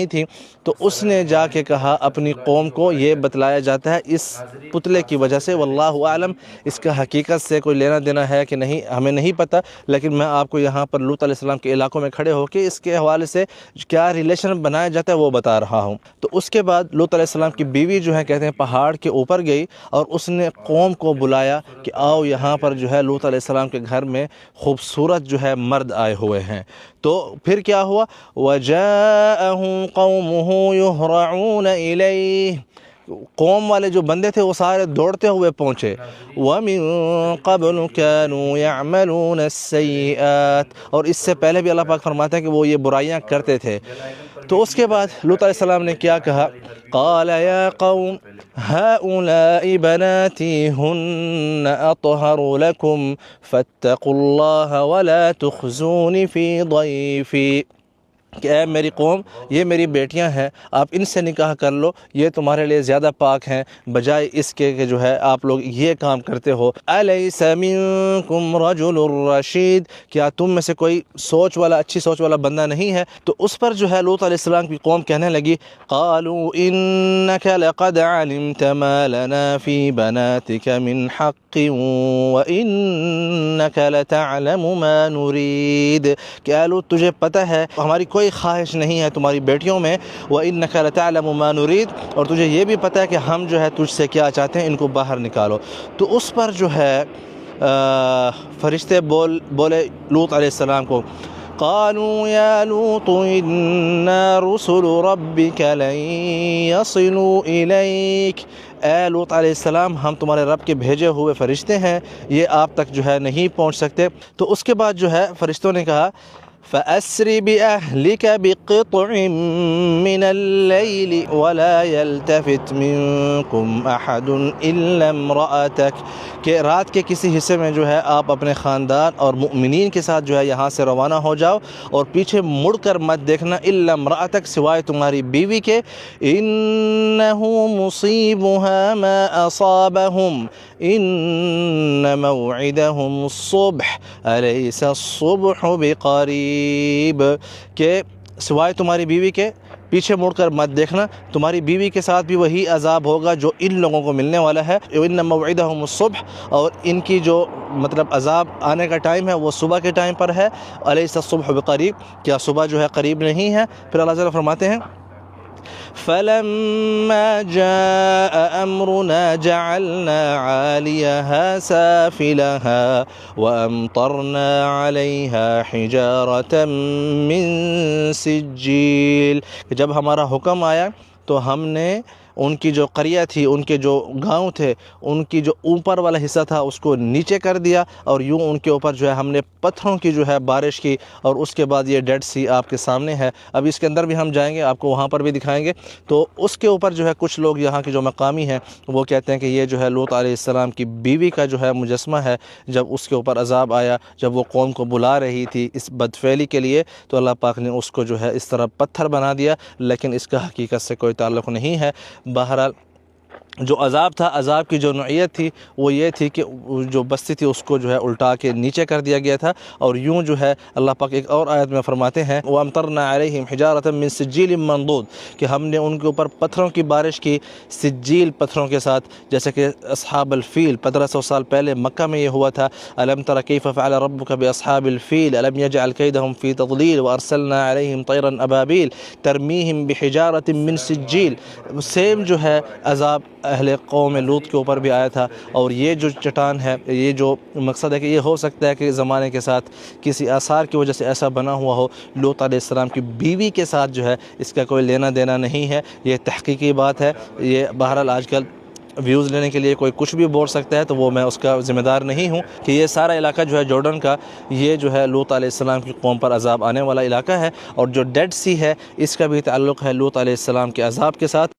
تھی، تو اس نے جا کے کہا اپنی قوم کو، یہ بتلایا جاتا ہے اس پتلے کی وجہ سے، واللہ عالم اس کا حقیقت سے کوئی لینا دینا ہے کہ نہیں ہمیں نہیں پتہ، لیکن میں آپ کو یہاں پر لوط علیہ السلام کے علاقوں میں کھڑے ہو کے اس کے حوالے سے کیا ریلیشن بنایا جاتا ہے وہ بتا رہا ہوں۔ تو اس کے بعد لوط علیہ السلام کی بیوی جو ہے کہتے ہیں پہاڑ کے اوپر گئی اور اس نے قوم کو بلایا کہ آؤ یہاں پر جو ہے لوط علیہ السلام کے گھر میں خوبصورت جو ہے مرد آئے ہوئے ہیں۔ تو پھر کیا ہوا، وَجَاءَهُ قَوْمُهُ يُهْرَعُونَ إِلَيْهِ، قوم والے جو بندے تھے وہ سارے دوڑتے ہوئے پہنچے۔ وَمِن قَبْلُ كَانُوا يَعْمَلُونَ السَّيِّئَاتِ، اور اس سے پہلے بھی اللہ پاک فرماتا ہے کہ وہ یہ برائیاں کرتے تھے۔ تو اس کے بعد لوط علیہ السلام نے کیا کہا، قَالَ يَا قَوْمِ هَؤُلَاءِ بَنَاتِي هُنَّ أَطْهَرُ لَكُمْ فَاتَّقُوا اللَّهَ وَلَا تُخْزُونِ فِي ضَيْفِي، کہ اے میری قوم یہ میری بیٹیاں ہیں، آپ ان سے نکاح کر لو، یہ تمہارے لیے زیادہ پاک ہیں بجائے اس کے کہ جو ہے آپ لوگ یہ کام کرتے ہو۔ الیس منکم رجل رشید، کیا تم میں سے کوئی سوچ والا، اچھی سوچ والا بندہ نہیں ہے؟ تو اس پر جو ہے لوط علیہ السلام کی قوم کہنے لگی، قالوا انک لقد علمت ما لنا فی بناتک من حق وانک لتعلم ما نرید، کہ اے لوط تجھے پتہ ہے ہماری کوئی خواہش نہیں ہے تمہاری بیٹیوں میں، وَإِنَّكَ لَتَعْلَمُ مَا نُرِيدُ، اور تجھے یہ بھی پتہ ہے کہ ہم جو ہے تجھ سے کیا چاہتے ہیں، ان کو باہر نکالو۔ تو اس پر جو ہے فرشتے بولے لوط علیہ السلام کو، قالوا یا لوط انا رسل ربک لن یصلوا الیک، اے لوط علیہ السلام ہم تمہارے رب کے بھیجے ہوئے فرشتے ہیں، یہ آپ تک جو ہے نہیں پہنچ سکتے۔ تو اس کے بعد جو ہے فرشتوں نے کہا، فَأَسْرِ بِأَهْلِكَ بِقِطْعٍ مِّنَ اللَّيْلِ وَلَا يَلْتَفِتْ مِنكُمْ أَحَدٌ إِلَّا امْرَأَتَكَ، کہ رات کے کسی حصے میں جو ہے آپ اپنے خاندان اور مؤمنین کے ساتھ جو ہے یہاں سے روانہ ہو جاؤ، اور پیچھے مڑ کر مت دیکھنا، إِلَّا امْرَأَتَكَ، سوائے تمہاری بیوی کے، إِنَّهُ مُصِيبُهَا مَا أَصَابَهُمْ إِنَّ مَوْعِدَهُمُ الصُّبْحُ أَلَيْسَ الصُّبْحُ بِقَرِيبٍ، کہ سوائے تمہاری بیوی کے پیچھے مڑ کر مت دیکھنا، تمہاری بیوی کے ساتھ بھی وہی عذاب ہوگا جو ان لوگوں کو ملنے والا ہے۔ إِنَّ مَوْعِدَهُمُ الصُّبْحُ، اور ان کی جو مطلب عذاب آنے کا ٹائم ہے وہ صبح کے ٹائم پر ہے، أَلَيْسَ الصُّبْحُ بِقَرِيبٍ، کیا صبح جو ہے قریب نہیں ہے؟ پھر اللہ تعالیٰ فرماتے ہیں، فَلَمَّا جَاءَ أَمْرُنَا جَعَلْنَا عَالِيَهَا سَافِلَهَا وَأَمْطَرْنَا عَلَيْهَا حِجَارَةً مِّن سِجِّيلٍ، کہ جب ہمارا حکم آیا تو ہم نے ان کی جو قریہ تھی، ان کے جو گاؤں تھے، ان کی جو اوپر والا حصہ تھا اس کو نیچے کر دیا، اور یوں ان کے اوپر جو ہے ہم نے پتھروں کی جو ہے بارش کی، اور اس کے بعد یہ ڈیڈ سی آپ کے سامنے ہے، اب اس کے اندر بھی ہم جائیں گے، آپ کو وہاں پر بھی دکھائیں گے۔ تو اس کے اوپر جو ہے کچھ لوگ یہاں کے جو مقامی ہیں وہ کہتے ہیں کہ یہ جو ہے لوط علیہ السلام کی بیوی کا جو ہے مجسمہ ہے، جب اس کے اوپر عذاب آیا، جب وہ قوم کو بلا رہی تھی اس بدفعلی کے لیے، تو اللہ پاک نے اس کو جو ہے اس طرح پتھر بنا دیا، لیکن اس کا حقیقت سے کوئی تعلق نہیں ہے۔ بہرحال جو عذاب تھا، عذاب کی جو نوعیت تھی وہ یہ تھی کہ جو بستی تھی اس کو جو ہے الٹا کے نیچے کر دیا گیا تھا، اور یوں جو ہے اللہ پاک ایک اور آیت میں فرماتے ہیں، وَأَمْطَرْنَا عَلَيْهِمْ حِجَارَةً مِّن سِجِّيلٍ مَّنضُودٍ، کہ ہم نے ان کے اوپر پتھروں کی بارش کی، سجیل پتھروں کے ساتھ، جیسے کہ اصحاب الفیل 1500 سال پہلے مکہ میں یہ ہوا تھا، أَلَمْ تَرَ كَيْفَ فَعَلَ رَبُّكَ بِأَصْحَابِ الْفِيلِ أَلَمْ يَجْعَلْ كَيْدَهُمْ فِي تَضْلِيلٍ وَأَرْسَلْنَا عَلَيْهِمْ طَيْرًا أَبَابِيلَ تَرْمِيهِمْ بِحِجَارَةٍ مِّن سِجِّيلٍ، سیم جو ہے عذاب اہل قوم لوط کے اوپر بھی آیا تھا۔ اور یہ جو چٹان ہے، یہ جو مقصد ہے کہ یہ ہو سکتا ہے کہ زمانے کے ساتھ کسی آثار کی وجہ سے ایسا بنا ہوا ہو، لوط علیہ السلام کی بیوی کے ساتھ جو ہے اس کا کوئی لینا دینا نہیں ہے، یہ تحقیقی بات ہے۔ یہ بہرحال آج کل ویوز لینے کے لیے کوئی کچھ بھی بول سکتا ہے، تو وہ میں اس کا ذمہ دار نہیں ہوں کہ یہ سارا علاقہ جو ہے جارڈن کا، یہ جو ہے لوط علیہ السلام کی قوم پر عذاب آنے والا علاقہ ہے، اور جو ڈیڈ سی ہے اس کا بھی تعلق ہے لوط علیہ السلام کے عذاب کے ساتھ۔